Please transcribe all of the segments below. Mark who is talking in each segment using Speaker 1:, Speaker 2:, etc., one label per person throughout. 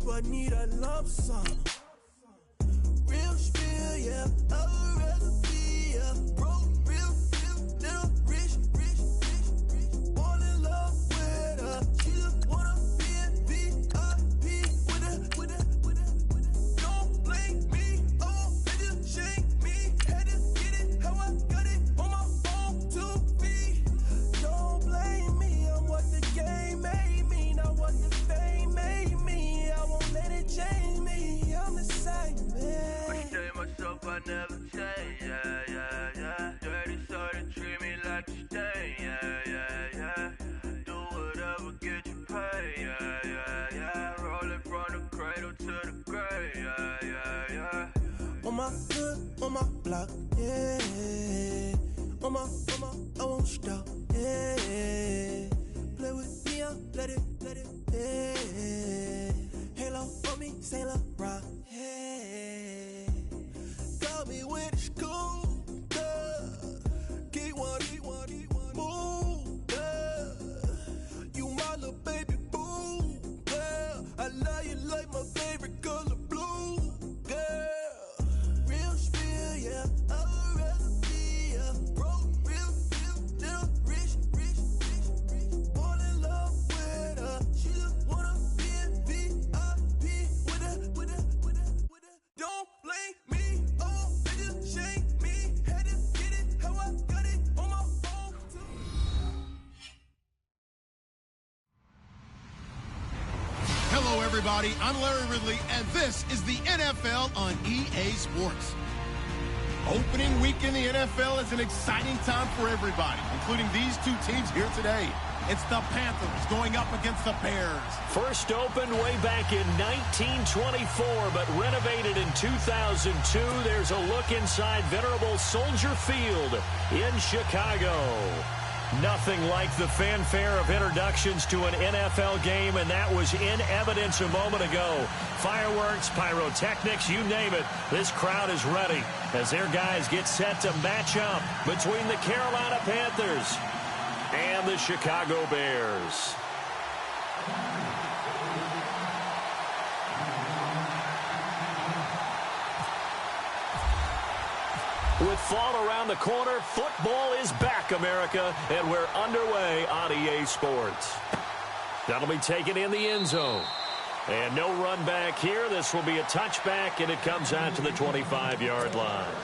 Speaker 1: I need a lump sum. Real spill, yeah, I'd rather be a broke, real, little rich, all in love with her. She just wanna be in VIP with her. Don't blame me, oh, they just shame me. Had to get it how I got it on my phone to me. Don't blame me, I'm what the game made me, not what the fame made me. I won't let it change me, I'm the same man. I stay myself, I never change, yeah. Dirty so they treat me like a stain, yeah. Do whatever, get you paid, yeah. Rolling from the cradle to the grave, yeah. On my hood, on my block, yeah. On my, I won't stop, yeah. Play with me, I'll let it, yeah. Halo on me, Sailor Rock, yeah. Got me when it's cool, yeah. Keep one, move, yeah. You my little baby boo, yeah. I love you like my favorite color blue, girl. Real spill, yeah. I'd rather be a broke, real, little rich, all in love with her. She just wanna be in VIP with her. Don't blame me, oh, they just shame me. Had to get it how I got it on my phone too.
Speaker 2: Hello, everybody. I'm Larry Ridley, and this is the NFL on EA Sports. Opening week in the NFL is an exciting time for everybody, including these two teams here today. It's the Panthers going up against the Bears.
Speaker 3: First opened way back in 1924, but renovated in 2002. There's a look inside venerable Soldier Field in Chicago. Nothing like the fanfare of introductions to an NFL game, and that was in evidence a moment ago. Fireworks, pyrotechnics, you name it. This crowd is ready as their guys get set to match up between the Carolina Panthers and the Chicago Bears. With fall around the corner, football is back, America, and we're underway on EA Sports. That'll be taken in the end zone. And no run back here. This will be a touchback, and it comes out to the 25-yard line.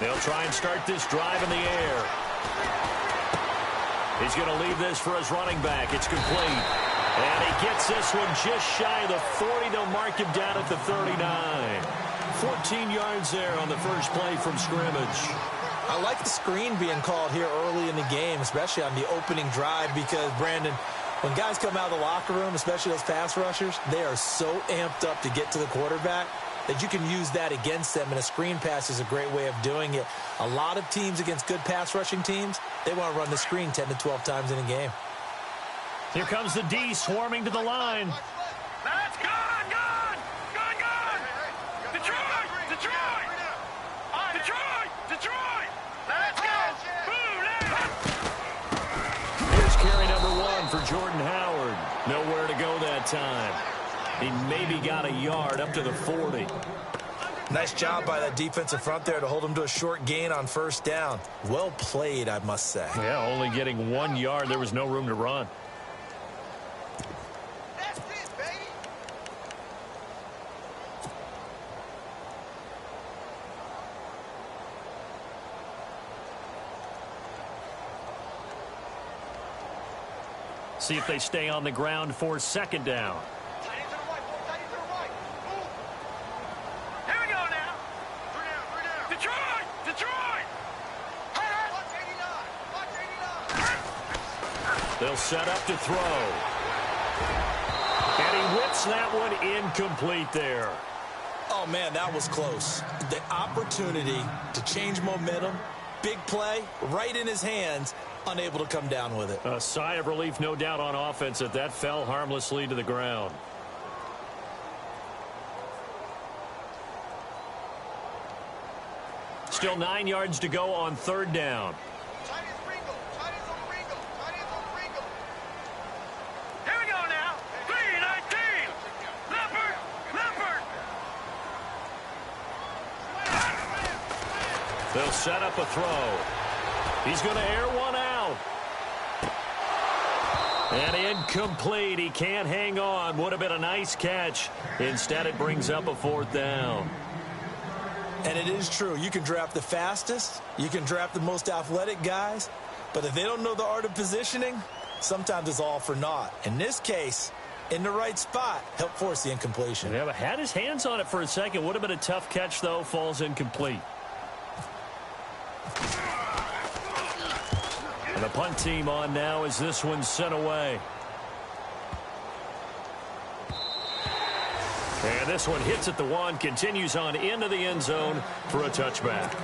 Speaker 3: They'll try and start this drive in the air. He's going to leave this for his running back. It's complete. And he gets this one just shy of the 40. They'll mark him down at the 39. 14 yards there on the first play from scrimmage.
Speaker 4: I like the screen being called here early in the game, especially on the opening drive, because, Brandon, when guys come out of the locker room, especially those pass rushers, they are so amped up to get to the quarterback that you can use that against them, and a screen pass is a great way of doing it. A lot of teams against good pass rushing teams, they want to run the screen 10 to 12 times in a game.
Speaker 3: Here comes the D swarming to the line.
Speaker 5: That's gone! Detroit! Let's go!
Speaker 3: Here's carry number 1 for Jordan Howard. Nowhere to go that time. He maybe got a yard up to the 40.
Speaker 4: Nice job by that defensive front there to hold him to a short gain on first down. Well played, I must say.
Speaker 3: Yeah, only getting 1 yard. There was no room to run.
Speaker 5: That's it, baby!
Speaker 3: See if they stay on the ground for second down.
Speaker 5: Here we go now. Detroit!
Speaker 3: They'll set up to throw. And he whips that one incomplete there.
Speaker 4: Oh, man, that was close. The opportunity to change momentum, big play, right in his hands, unable to come down with it.
Speaker 3: A sigh of relief, no doubt, on offense that fell harmlessly to the ground. Still 9 yards to go on third down.
Speaker 5: Here we go now. 3-19. Leopard.
Speaker 3: They'll set up a throw. He's going to air one out. And incomplete. He can't hang on. Would have been a nice catch. Instead, it brings up a fourth down.
Speaker 4: And it is true. You can draft the fastest. You can draft the most athletic guys. But if they don't know the art of positioning, sometimes it's all for naught. In this case, in the right spot, helped force the incompletion.
Speaker 3: Yeah, but had his hands on it for a second. Would have been a tough catch, though. Falls incomplete. And the punt team on now as this one's sent away. And this one hits at the one, continues on into the end zone for a touchback.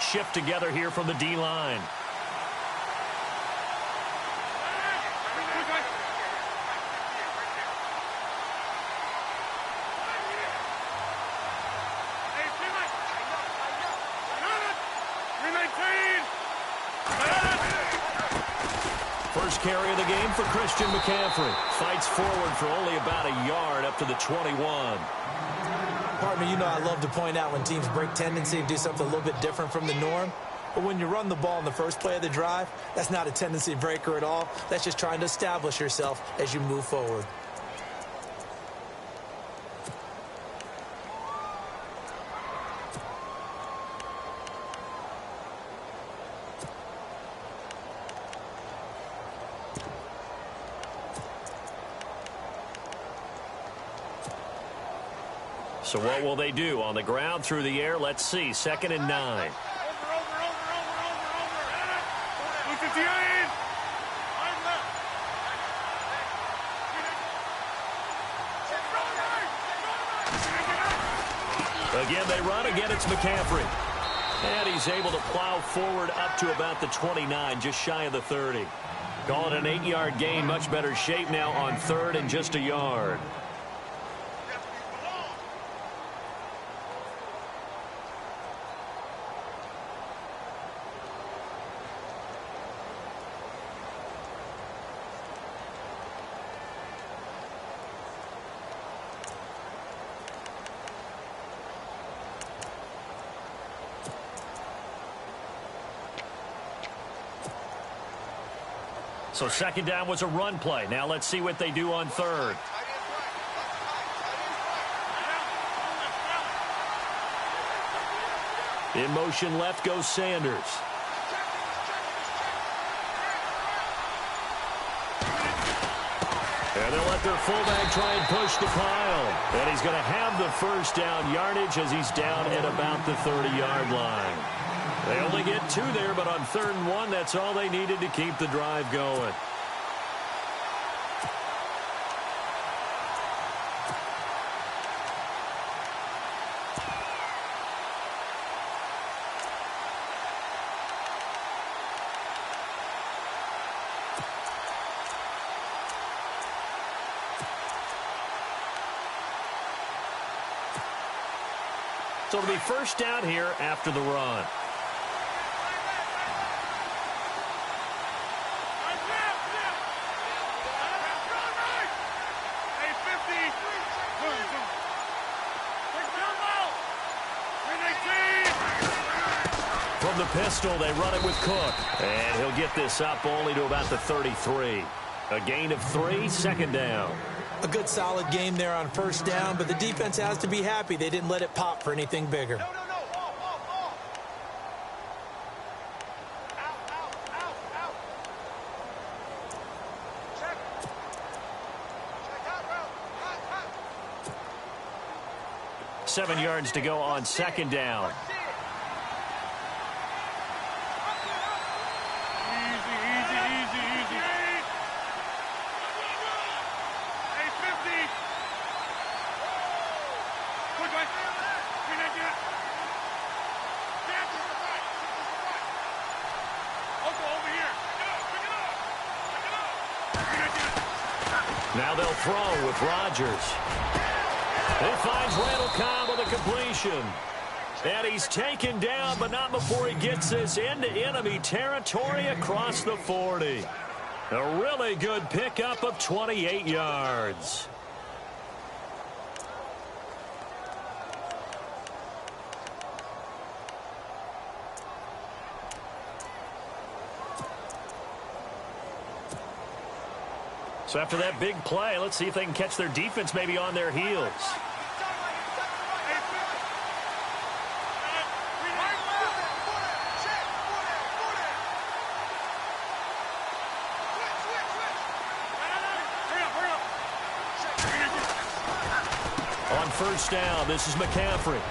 Speaker 3: Shift together here from the D-line. First carry of the game for Christian McCaffrey. Fights forward for only about a yard up to the 21.
Speaker 4: Partner, you know I love to point out when teams break tendency and do something a little bit different from the norm. But when you run the ball in the first play of the drive, that's not a tendency breaker at all. That's just trying to establish yourself as you move forward.
Speaker 3: So what will they do? On the ground, through the air? Let's see. 2nd and 9. Again, they run. Again, it's McCaffrey. And he's able to plow forward up to about the 29, just shy of the 30. Call it an 8-yard gain. Much better shape now on 3rd and just a yard. So 2nd down was a run play. Now let's see what they do on 3rd. In motion left goes Sanders. And they'll let their fullback try and push the pile. And he's going to have the first down yardage as he's down at about the 30-yard line. They only get 2 there, but on 3rd and 1, that's all they needed to keep the drive going. So it'll be first down here after the run. From the pistol, they run it with Cook. And he'll get this up only to about the 33. A gain of 3, 2nd down.
Speaker 4: A good solid game there on first down, but the defense has to be happy they didn't let it pop for anything bigger.
Speaker 5: No. Out. Check. Check out, bro. Hot.
Speaker 3: 7 yards to go on second down. Now they'll throw with Rodgers. He finds Randall Cobb with a completion. And he's taken down, but not before he gets this into enemy territory across the 40. A really good pickup of 28 yards. So after that big play, let's see if they can catch their defense maybe on their heels. On first down, this is McCaffrey.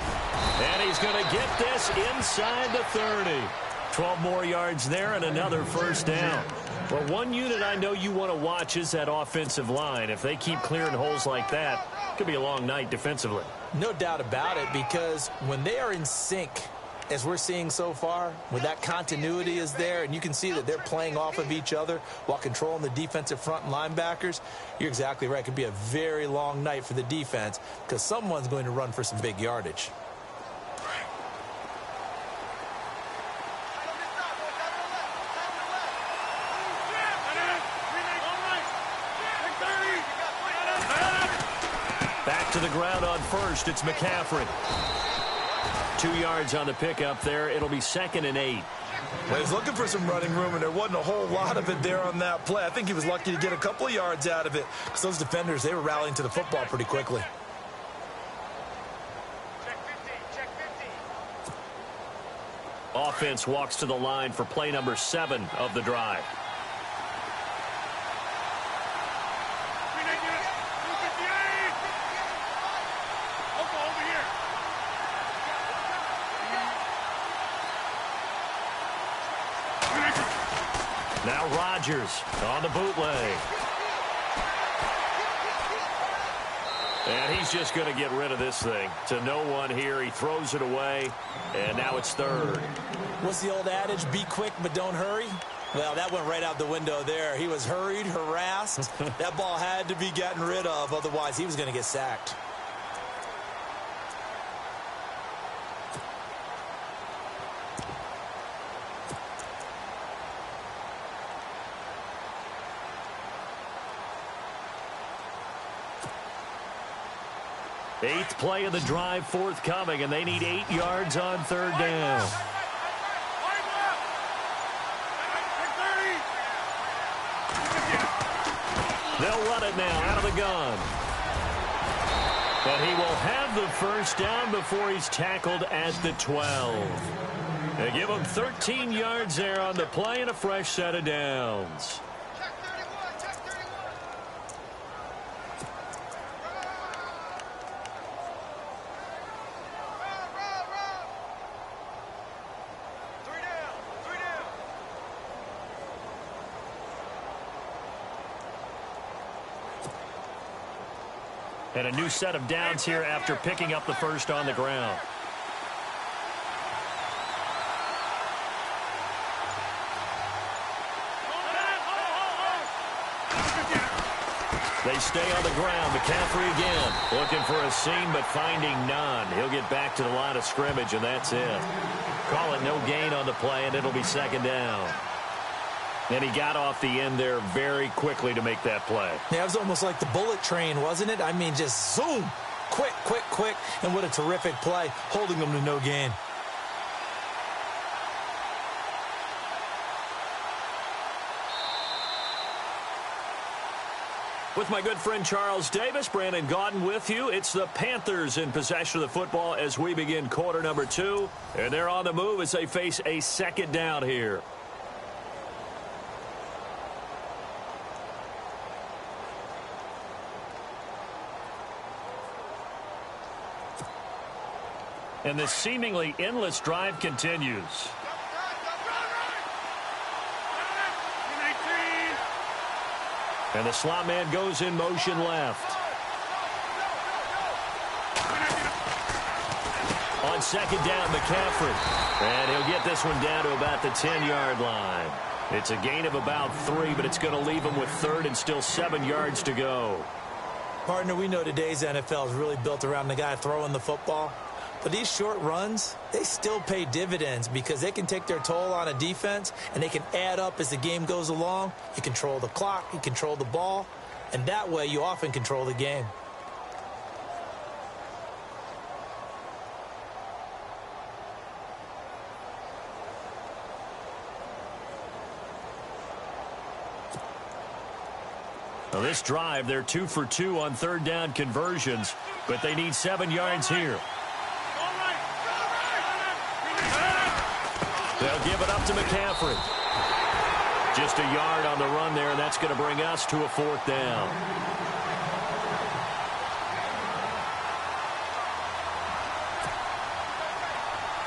Speaker 3: And he's going to get this inside the 30. 12 more yards there and another first down. Well, one unit I know you want to watch is that offensive line. If they keep clearing holes like that, it could be a long night defensively.
Speaker 4: No doubt about it, because when they are in sync, as we're seeing so far, when that continuity is there, and you can see that they're playing off of each other while controlling the defensive front and linebackers, you're exactly right. It could be a very long night for the defense because someone's going to run for some big yardage.
Speaker 3: Back to the ground on first. It's McCaffrey. 2 yards on the pickup there. It'll be 2nd and 8.
Speaker 4: Well, he's looking for some running room, and there wasn't a whole lot of it there on that play. I think he was lucky to get a couple of yards out of it because those defenders, they were rallying to the football pretty quickly.
Speaker 5: Check 50.
Speaker 3: Offense walks to the line for play number 7 of the drive. Now Rodgers on the bootleg. And he's just going to get rid of this thing. To no one here. He throws it away. And now it's 3rd.
Speaker 4: What's the old adage? Be quick, but don't hurry. Well, that went right out the window there. He was hurried, harassed. That ball had to be gotten rid of. Otherwise, he was going to get sacked.
Speaker 3: Eighth play of the drive forthcoming, and they need 8 yards on 3rd down. They'll run it now out of the gun. But he will have the first down before he's tackled at the 12. They give him 13 yards there on the play and a fresh set of downs. And a new set of downs here after picking up the first on the ground. They stay on the ground. McCaffrey again. Looking for a seam, but finding none. He'll get back to the line of scrimmage, and that's it. Call it no gain on the play, and it'll be 2nd down. And he got off the end there very quickly to make that play.
Speaker 4: Yeah, it was almost like the bullet train, wasn't it? I mean, just zoom. Quick. And what a terrific play, holding them to no gain.
Speaker 3: With my good friend Charles Davis, Brandon Gaudin with you. It's the Panthers in possession of the football as we begin quarter number 2. And they're on the move as they face a second down here. And this seemingly endless drive continues. And the slot man goes in motion left. On second down, McCaffrey. And he'll get this one down to about the 10-yard line. It's a gain of about 3, but it's going to leave him with third and still 7 yards to go.
Speaker 4: Partner, we know today's NFL is really built around the guy throwing the football. But these short runs, they still pay dividends because they can take their toll on a defense and they can add up as the game goes along. You control the clock, you control the ball, and that way you often control the game.
Speaker 3: Now this drive, they're 2 for 2 on third down conversions, but they need 7 yards here. They'll give it up to McCaffrey. Just a yard on the run there, and that's going to bring us to a fourth down.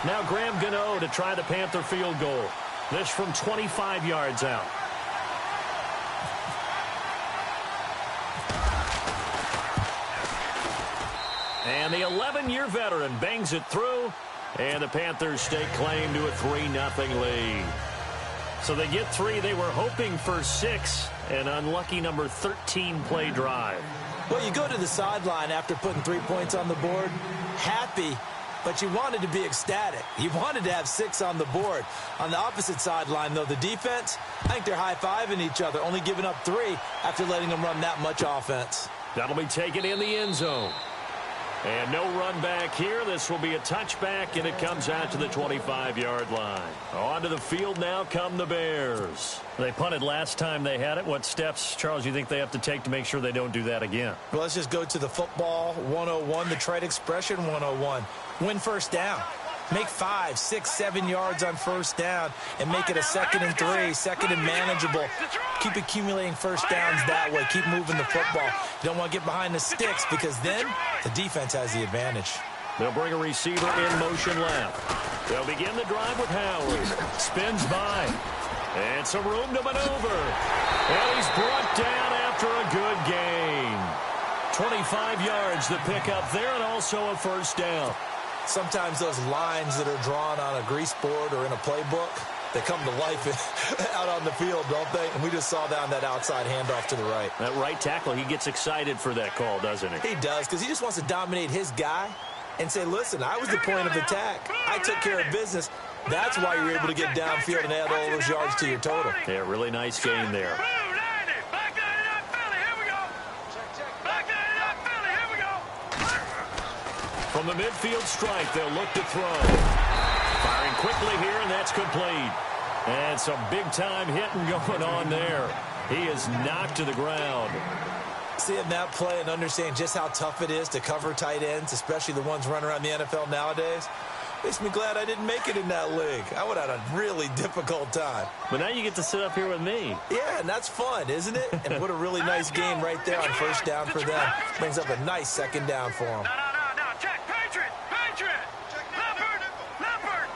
Speaker 3: Now Graham Gano to try the Panther field goal. This from 25 yards out. And the 11-year veteran bangs it through. And the Panthers stake claim to a 3-0 lead. So they get 3. They were hoping for 6. An unlucky number 13 play drive.
Speaker 4: Well, you go to the sideline after putting 3 points on the board, happy, but you wanted to be ecstatic. You wanted to have 6 on the board. On the opposite sideline, though, the defense, I think they're high-fiving each other, only giving up 3 after letting them run that much offense.
Speaker 3: That'll be taken in the end zone. And no run back here. This will be a touchback, and it comes out to the 25-yard line. Onto the field now come the Bears. They punted last time they had it. What steps, Charles, you think they have to take to make sure they don't do that again?
Speaker 4: Well, let's just go to the football 101, the trade expression 101. Win first down. Make 5, 6, 7 yards on first down and make it a 2nd and 3, 2nd and manageable. Keep accumulating first downs that way. Keep moving the football. You don't want to get behind the sticks because then the defense has the advantage.
Speaker 3: They'll bring a receiver in motion left. They'll begin the drive with Howard. Spins by. And some room to maneuver. And he's brought down after a good gain. 25 yards to pick up there and also a first down.
Speaker 4: Sometimes those lines that are drawn on a grease board or in a playbook, they come to life out on the field, don't they? And we just saw down that outside handoff to the right.
Speaker 3: That right tackle, he gets excited for that call, doesn't he?
Speaker 4: He does, because he just wants to dominate his guy and say, listen, I was the point of attack. I took care of business. That's why you're able to get downfield and add all those yards to your total.
Speaker 3: Yeah, really nice game there. From the midfield stripe, they'll look to throw. Firing quickly here, and that's complete. And some big-time hitting going on there. He is knocked to the ground.
Speaker 4: Seeing that play and understanding just how tough it is to cover tight ends, especially the ones running around the NFL nowadays, makes me glad I didn't make it in that league. I would have had a really difficult time.
Speaker 3: But now you get to sit up here with me.
Speaker 4: Yeah, and that's fun, isn't it? And what a really nice game right there on first down for them. Brings up a nice 2nd down for them.
Speaker 5: Check, Patriot! Leopard!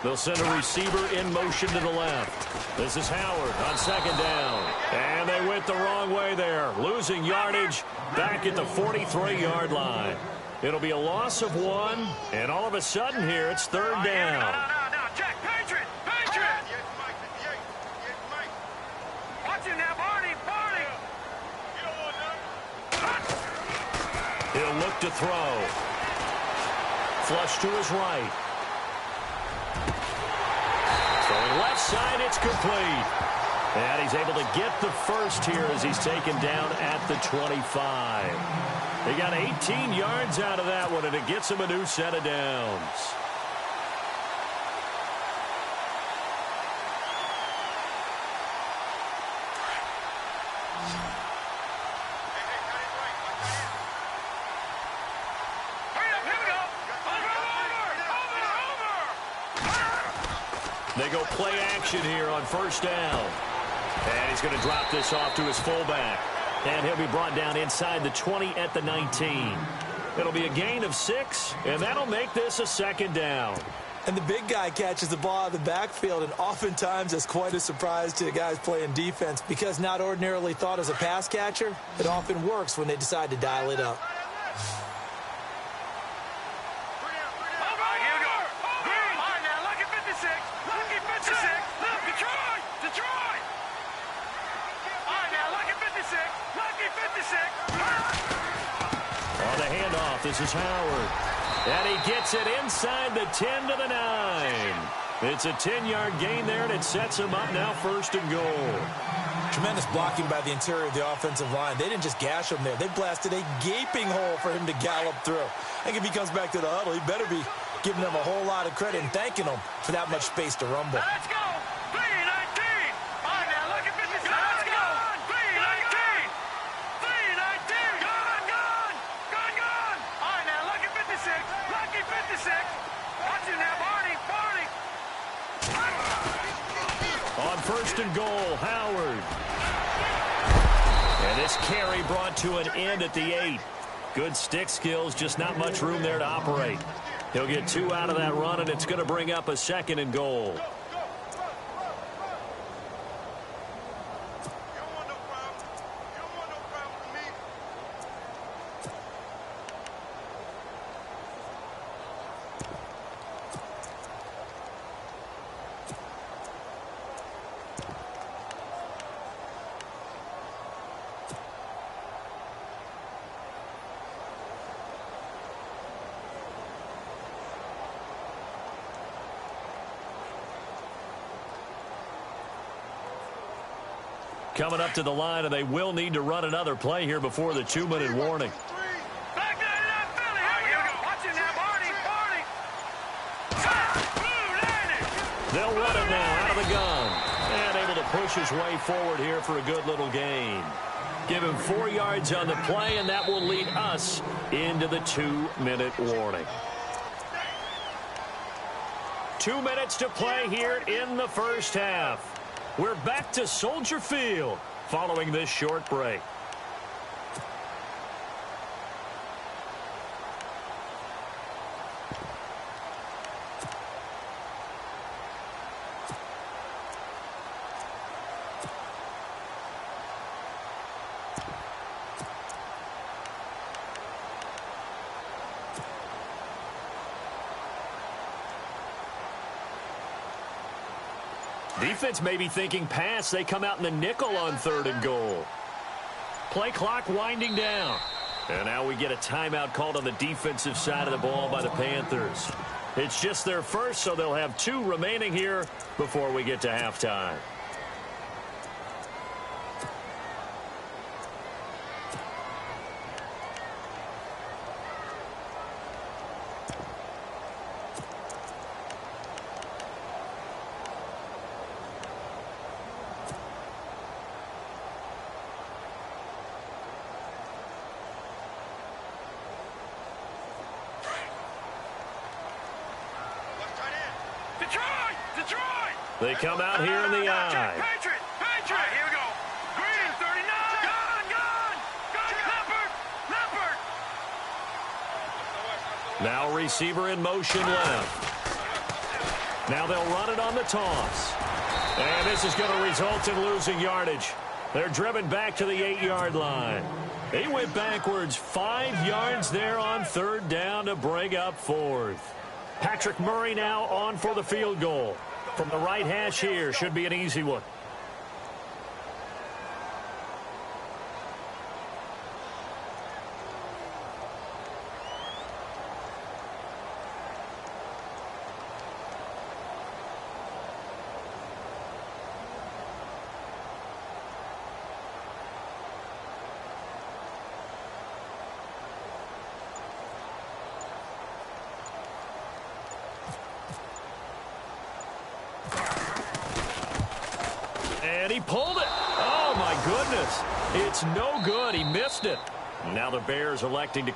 Speaker 3: They'll send a receiver in motion to the left. This is Howard on 2nd down. And they went the wrong way there. Losing yardage back at the 43-yard line. It'll be a loss of 1. And all of a sudden here, it's 3rd down.
Speaker 5: No, check, Patriot! Watch it now, Barney!
Speaker 3: He'll look to throw. Flush to his right. Throwing left side, it's complete. And he's able to get the first here as he's taken down at the 25. He got 18 yards out of that one, and it gets him a new set of downs. They go play action here on first down. And he's going to drop this off to his fullback. And he'll be brought down inside the 20 at the 19. It'll be a gain of 6, and that'll make this a second down.
Speaker 4: And the big guy catches the ball out of the backfield, and oftentimes it's quite a surprise to the guys playing defense because not ordinarily thought as a pass catcher, it often works when they decide to dial it up.
Speaker 3: On the handoff, this is Howard. And he gets it inside the 10 to the 9. It's a 10-yard gain there, and it sets him up now first and goal.
Speaker 4: Tremendous blocking by the interior of the offensive line. They didn't just gash him there. They blasted a gaping hole for him to gallop through. I think if he comes back to the huddle, he better be giving them a whole lot of credit and thanking them for that much space to rumble.
Speaker 5: Let's go! 3-19! All right, now look at 56. Let's go! 3-19! 3-19! Gone! Gone! Gone! Gone! All right, now look at 56. Lucky 56. Watch it now, Barney! Barney!
Speaker 3: On first and goal, Howard. And this carry brought to an end at the 8. Good stick skills, just not much room there to operate. He'll get 2 out of that run, and it's going to bring up a second and goal. Coming up to the line, and they will need to run another play here before the 2-minute warning.
Speaker 5: Back there to that Philly. Here we go. Watch it now, Barney. Barney.
Speaker 3: They'll run it now out of the gun. And able to push his way forward here for a good little gain. Give him 4 yards on the play, and that will lead us into the 2-minute warning. 2 minutes to play here in the first half. We're back to Soldier Field following this short break. Defense may be thinking pass. They come out in the nickel on 3rd and goal. Play clock winding down. And now we get a timeout called on the defensive side of the ball by the Panthers. It's just their first, so they'll have 2 remaining here before we get to halftime. They come out here in the eye.
Speaker 5: Patriot! Patriot! Here we go. Green, 39. Gone! Gone! Gone! Leopard! Leopard!
Speaker 3: Now receiver in motion left. Now they'll run it on the toss. And this is going to result in losing yardage. They're driven back to the 8-yard line. They went backwards 5 yards there on 3rd down to bring up 4th. Patrick Murray now on for the field goal. From the right hash here, should be an easy one. And he pulled it. Oh, my goodness. It's no good. He missed it. Now the Bears electing to